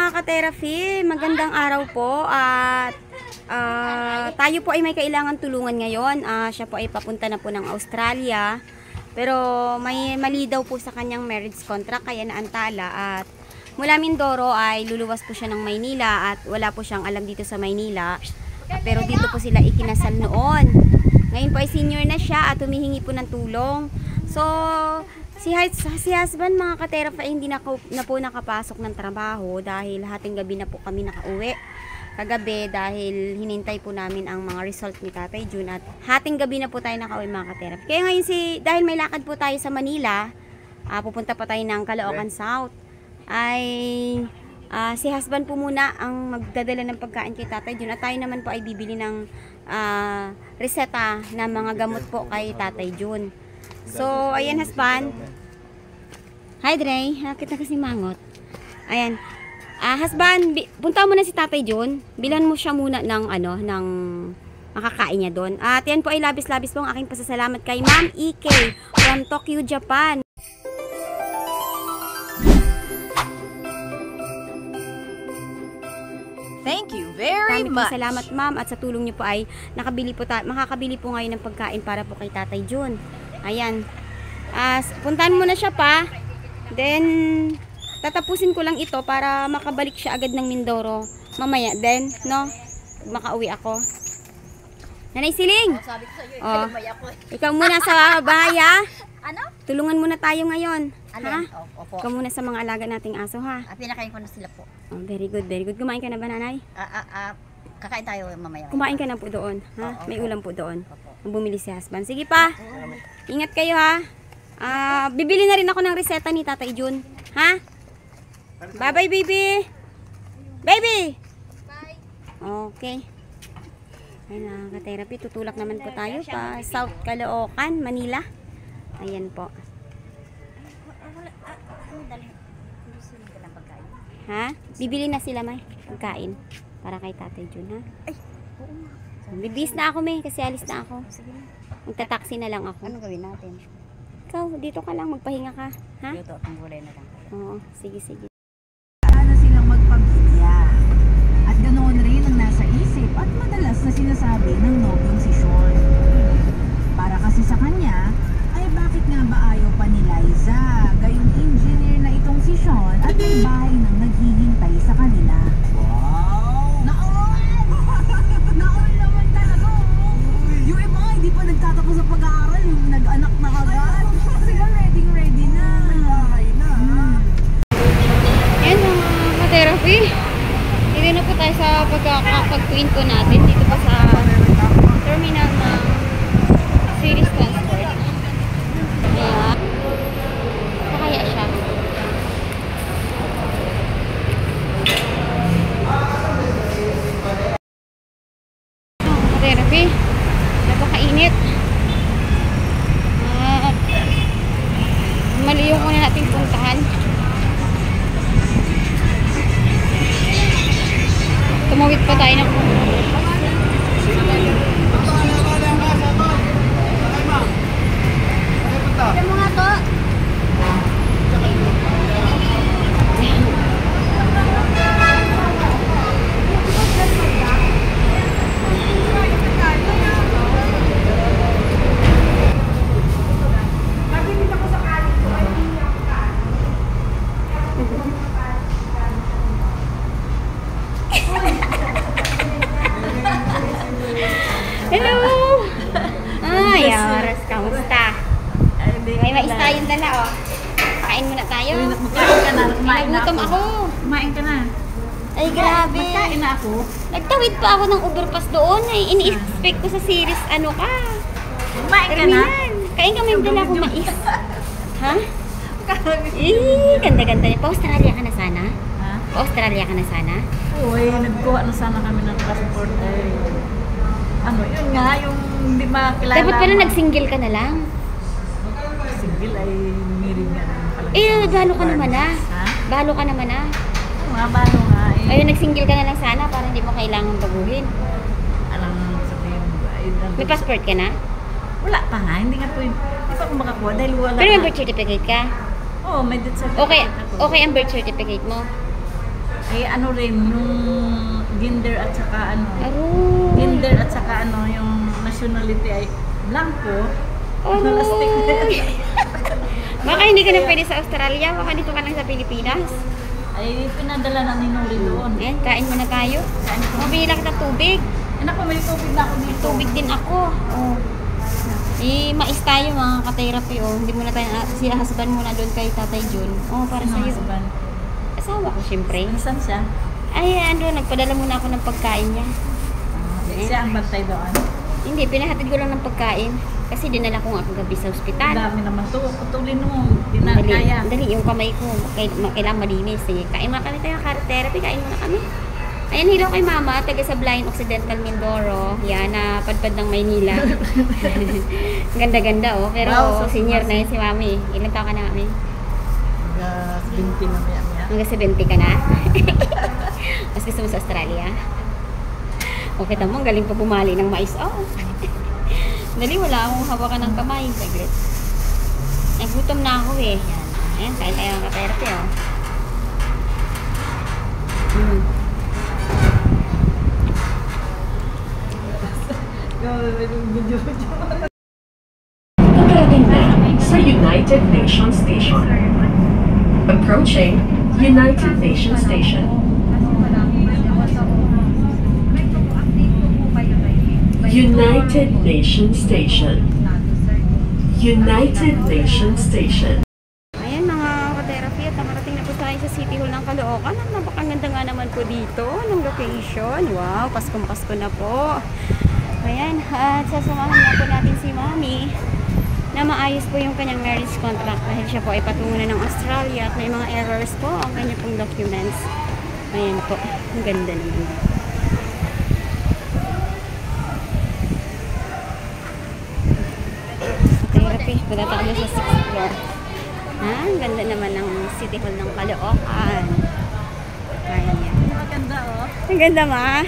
mga ka-therapy, magandang araw po at tayo po ay may kailangan tulungan ngayon. Siya po ay papunta na po ng Australia pero may mali daw po sa kanyang marriage contract kaya naantala at mula Mindoro ay luluwas po siya ng Maynila at wala po siyang alam dito sa Maynila pero dito po sila ikinasal noon. Ngayon po ay senior na siya at humihingi po ng tulong. So si husband mga ka-therapy ay hindi na po nakapasok ng trabaho dahil hating gabi na po kami nakauwi kagabi dahil hinintay po namin ang mga result ni Tatay Jun at hating gabi na po tayo nakauwi mga ka-therapy. Kaya ngayon dahil may lakad po tayo sa Manila, pupunta pa tayo ng Caloocan South ay si husband po muna ang magdadala ng pagkain kay Tatay Jun at tayo naman po ay bibili ng reseta na mga gamot po kay Tatay Jun. So, ayan husband. Hi Dre, nakita kasi mangot. Ayan. Husband, punta mo na si Tatay Jun. Bilan mo siya muna ng ng makakain niya doon. At yan po ay labis-labis po ang aking pasasalamat kay Ma'am Ike from Tokyo, Japan. Thank you very much. Salamat ma'am at sa tulong niyo po ay makakabili po ngayon ng pagkain para po kay Tatay Jun. Ayan. Puntahan mo na siya pa. Then tatapusin ko lang ito para makabalik siya agad ng Mindoro mamaya then no makauwi ako. Nanay Siling. Sabi ko sa iyo, ako. Ikaw muna sa bahay ha. Ano? Tulungan muna tayo ngayon. Alin? Ha? Opo. Ikaw muna sa mga alaga nating aso ha. Pinakain ko na sila po. Oh, very good, very good. Kumain ka na ba nanay? Kakain tayo mamaya. Kumain ka na po doon, ha? May ulam po doon. Opo. Ang bumili si husband. Sige pa. Ingat kayo ha. Bibili na rin ako ng reseta ni Tatay Jun, ha? Bye-bye, baby. Baby. Bye. Okay. Ay na, ka-therapy. Tutulak naman po tayo pa South Caloocan, Manila. Ayan po. Ha? Bibili na sila may pagkain para kay Tatay Jun, ha? Ay, oo nga. Bibis na ako may kasi alis na ako. Sige na. Magta-taxi na lang ako. Anong gawin natin? Ikaw, dito ka lang, magpahinga ka, ha? Dito, ang gulay na lang. Oo, sige, sige. Na silang magpamilya. At ganoon rin ang nasa isip at madalas na sinasabi ng nobyong si Sean. Para kasi sa kanya, ay bakit nga ba ayaw pa ni Liza? Gayong engineer na itong si Sean at may bahay nang naghihintay sa kanila. Wow! Naon! Naon naman talaga! Yung iba nga hindi pa nagtatapos sa pag-aaral, nag-anak na agad. Sila ready na. May bahay na. Ayan mga ka-therapy. Dito na po tayo sa pagkakapag-twin ko natin dito pa sa terminal ng Swedish Transport. Ayan. Pakaya siya. Ka-therapy. Napakainit. At maliyo muna natin puntahan. Tumawid pa tayo ng Ano nga to? hello! Ay, oras. Kamusta? May mais tayong dala, oh. Kain muna tayo. Kumain ka na. Nagutom ako. Kumain ka na. Ay, grabe. Magkain na ako. Nagtawid pa ako ng overpass doon. Ay, ini-expect ko sa series, ano ka? Kumain ka na. Terminal. Kain kami yung dala akong mais. Ha? Eh, ganda-ganda niya. Pa-Australia ka na sana? Ha? Pa-Australia ka na sana? Uy, nagkuha na sana kami ng passport. Ay, ano, yun nga, yung hindi makakilala. Dapat pala nag-single ka na lang. Single ay miring nga naman pala. Eh, balo ka naman ah. Ha? Balo ka naman ah. Mga balo nga eh. Ayun, nag-single ka na lang sana para hindi mo kailangan baguhin. Alam sabihin mo ba? May passport ka na? Wala pa nga, hindi nga po hindi pa ako makakuha dahil wala. Pero may nga. birth certificate ka? Oo, may death certificate ako. Okay ang birth certificate mo. Eh ano rin, yung gender at saka ano, Aroy. gender at saka ano, yung nationality ay blanco. Plastic na yan. Baka hindi ka na pwede sa Australia, baka dito ka lang sa Pilipinas. Ay pinadala na ni Nori doon. Ayan, kain muna tayo. Mabili lang kita tubig. Eh naku, may tubig na ako dito. Tubig din ako. Oh. Mais tayo mga ka-therapy. Oh. Hindi muna tayo, si husband muna doon kay Tatay Jun. Oh, para Sino sa'yo. husband? Asawa ko syempre. Saan siya? Ay, nagpadala muna ako ng pagkain niya. Siya ang bantay doon. Hindi, pinahatid ko lang ng pagkain. Kasi dinala ko nga gabi sa Ang ospital. dami naman to. Putulin mo. Di na kaya. Dali, yung kamay ko. Kailangan malinis eh. Kain muna kami tayo, therapy. Kain muna kami. Ayan, hello kay Mama, taga sa Blind Occidental Mindoro. Yan, padpad ng Maynila. Ganda-ganda oh. Pero Wow, senior na yun si Mami. Ilan taon ka na, Mami? 20 na maya. Hanggang 70 ka na? Mas gusto mo sa Australia? O kita mo, ang galing pa bumali ng mais. Oh. Dali, wala akong hawakan ng kamay. Saglit. Nagutom na ako eh. Ayan, kain tayo ng ka-therapy oh. Pagdating na sa United Nations Station. Approaching United Nations Station. United Nations Station. United Nations Station. Ayan mga ka-therapy at nakarating na po tayo sa City Hall ng Caloocan. At napakaganda nga naman po dito ng location. Wow, Paskong-Pasko na po. Ayan, at sasamahan na po natin si Mami na maayos po yung kanyang marriage contract dahil siya po ay patungo na ng Australia at may mga errors po ang kanyang pong documents. Ayan po, ang ganda naman. Therapy, punta tayo sa 6th floor. Ang ganda naman ng City Hall ng Caloocan. Ayan yan. Maganda oh. Ang ganda ma.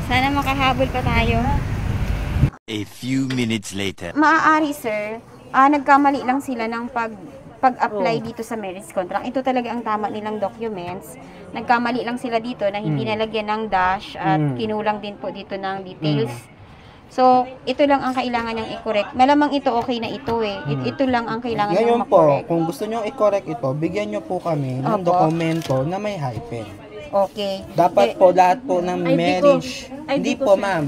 Sana makahabol pa tayo. A few minutes later. Maaari sir, nagkamali lang sila ng pag-apply dito sa marriage contract. Ito talaga ang tama nilang documents. Nagkamali lang sila dito na hindi nalagyan ng dash at kinulang din po dito ng details. So, ito lang ang kailangan niyang i-correct. Malamang ito okay na ito eh. Ito lang ang kailangan niyang Ngayon po, ma-correct. kung gusto nyo i-correct ito, bigyan nyo po kami ng Opo. dokumento na may hyphen. Okay. Dapat po lahat po ng ID ko. marriage. ID Hindi ko, po sir. ma'am.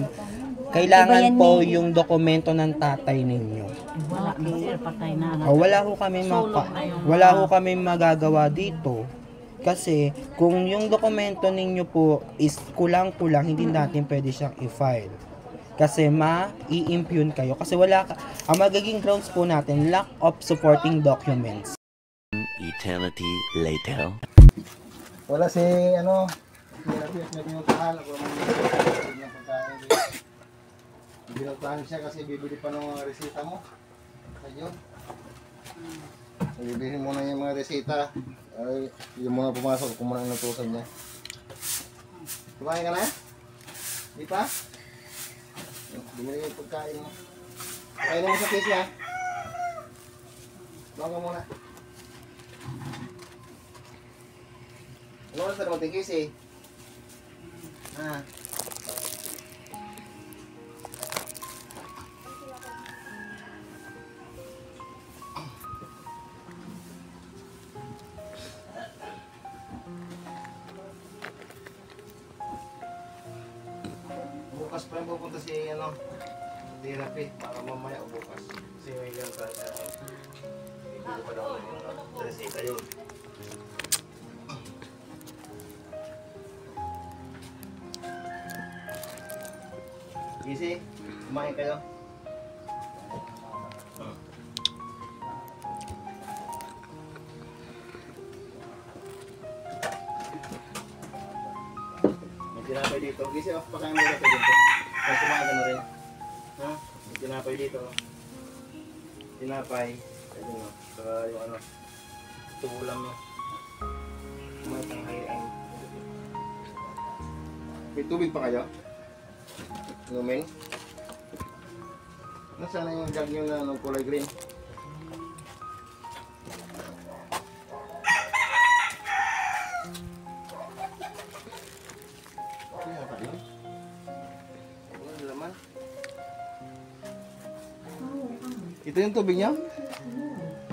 Kailangan Iba yan, po May. yung dokumento ng tatay ninyo. Wala na sir, patay na. Wala ho kami wala ho kami magagawa dito. Kasi kung yung dokumento ninyo po is kulang-kulang, hindi natin pwede siyang i-file. Kasi ma-i-impugn kayo. Kasi ang magiging grounds po natin, lack of supporting documents. Eternity later. Wala si may pinuntahan ako ng pagkain. Binuntahan siya kasi bibili pa ng mga resita mo. Ayun. Bibili mo na yung mga resita. Ay, yung mga pumasok, kung muna ang natusan niya. Kumain ka na? Di pa? Bumili yung pagkain mo. Pagkain mo sa case ha. Baka muna. Ano oras na naman tingin case eh? Bukas pa yung pupunta si therapy para mamaya o bukas. Kasi may ganta siya. Hindi pa daw yung resita yun. Easy, kumain kayo. May tinapay dito. Easy, pakain mo dito dito. Tapos kumain ka na rin. Ha? May tinapay dito. Tinapay. Ayun o. Saka yung tubulan mo. Kumain kang hayain. May tubig pa kayo? Inumin. Nasaan na yung jug nyo na kulay green? Ito yung tubig niya?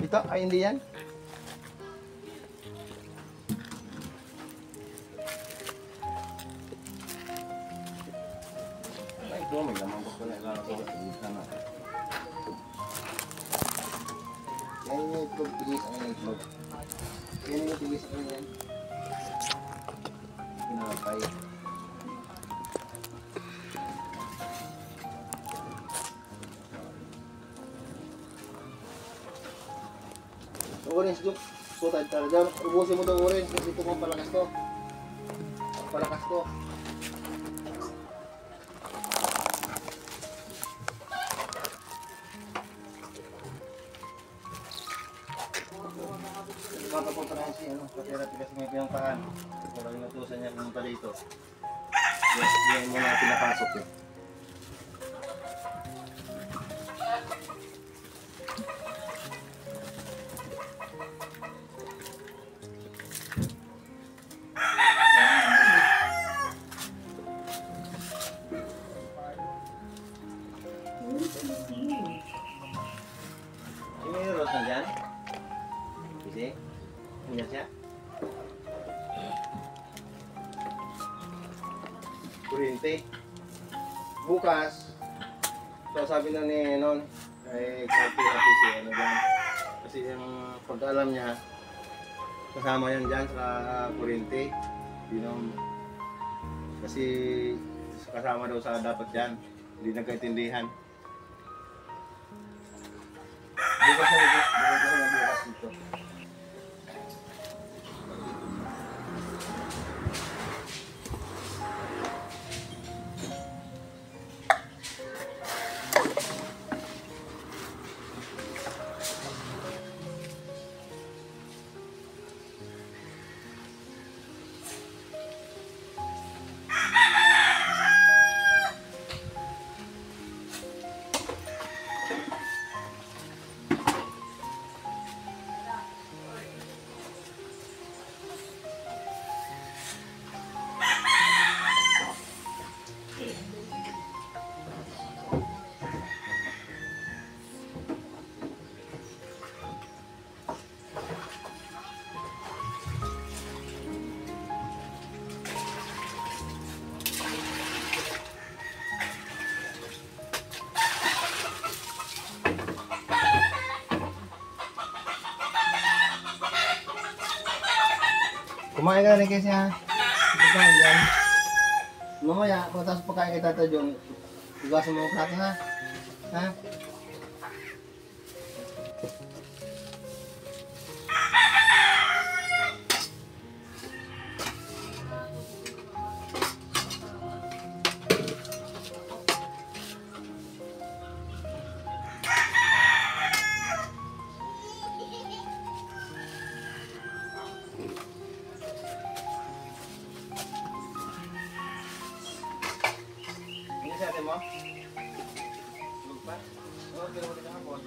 Ito? Ay, hindi yan? Ay, ito. May lamang ko na ilang ako. Sana. Yan yung itlog. Tigis ang itlog. Yan yung tigis ang yan. Pinapay. Orange Duke, sutad talaga. Ubusin mo itong orange kasi ito kung palakas to. Palakas to. Papapunta na si ano, kasi kasi may pinangtahan. Walang inutusan niya pumunta dito. Diyan mo na pinapasok eh. May rose na dyan? Kasi? Punya siya? Kuryente. Bukas, so sabi na ni Non, ay happy si ano dyan. Kasi yung pagkaalam niya, kasama yan dyan sa kuryente. Kasi kasama daw sa dapat dyan. Hindi nagkaintindihan. Bukas dito. Kumain ka na rin kasi ha. Kumain dyan. Mamaya, pagkatapos pagkain kay Tata John, hugasan mo ang plato ha. Ha? Ini sa atin mo? Lupa? Oo, pero wala ka hapon.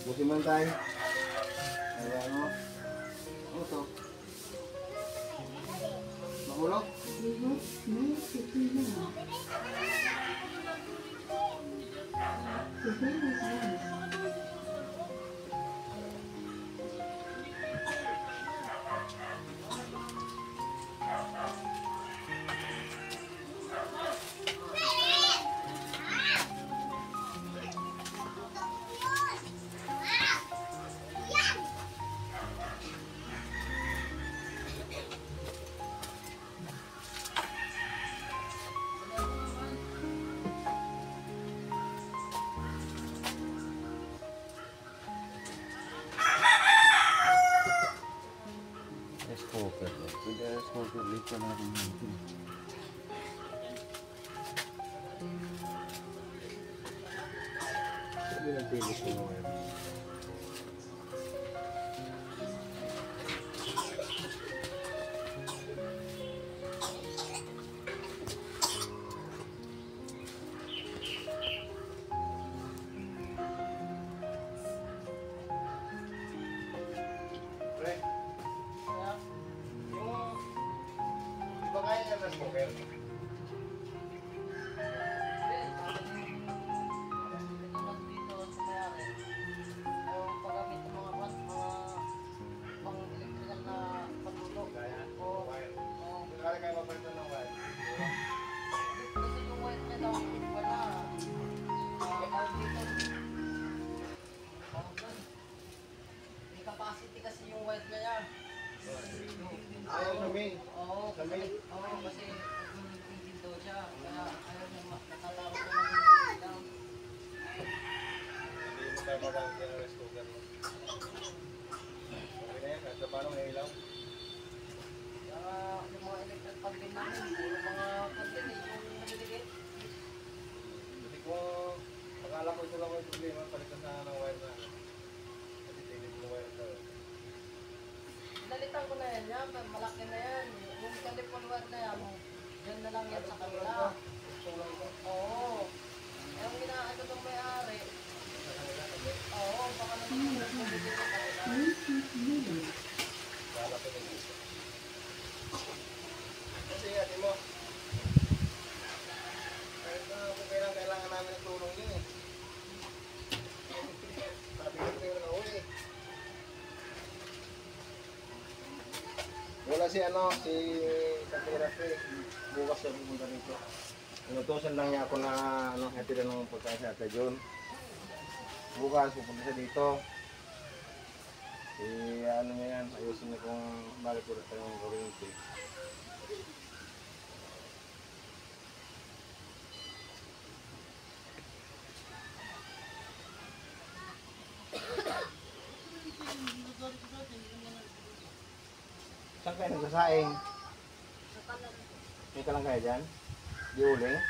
Buti man tayo. Ayan mo. Ano to? Mahulog? Smoker dito na rin natin. Sabi ng pilis ko naman. problema, palitan na ng wire na. Kasi tinip ng wire daw. Nalitan ko na yan, malaki na yan. Yung telephone wire na yan, yan na lang yan sa kanila. Oo. Yung ginaano ng may-ari. Oo, baka naman yung bumili ko kanila. Kasi ate mo, kahit na kung kailangan namin ng tulong niyo eh. Sabi ko kayo na uwi. Wala si Kapirat eh. Bukas siya pupunta rito. Inutusan lang niya ako na hatira ng pagkain sa Ate John. Bukas pupunta siya dito. Ano niya yan, ayusin niya kung bakit ulit tayong kuryente. Saan kayo nagsasaing? May kalang kayo dyan? Di uling?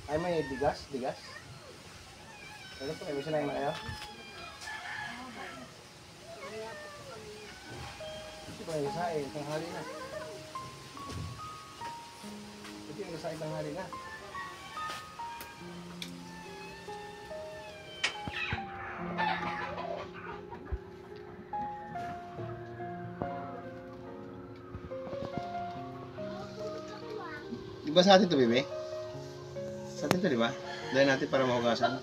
Ay may bigas? Bigas? Ano po, may sinayin na kayo? Hindi pa nagsasaing, tanghali na. Hindi nagsasaing, tanghali na. Di ba sa atin to, bebe? Sa atin to, di ba? Dahil natin para mahugasan.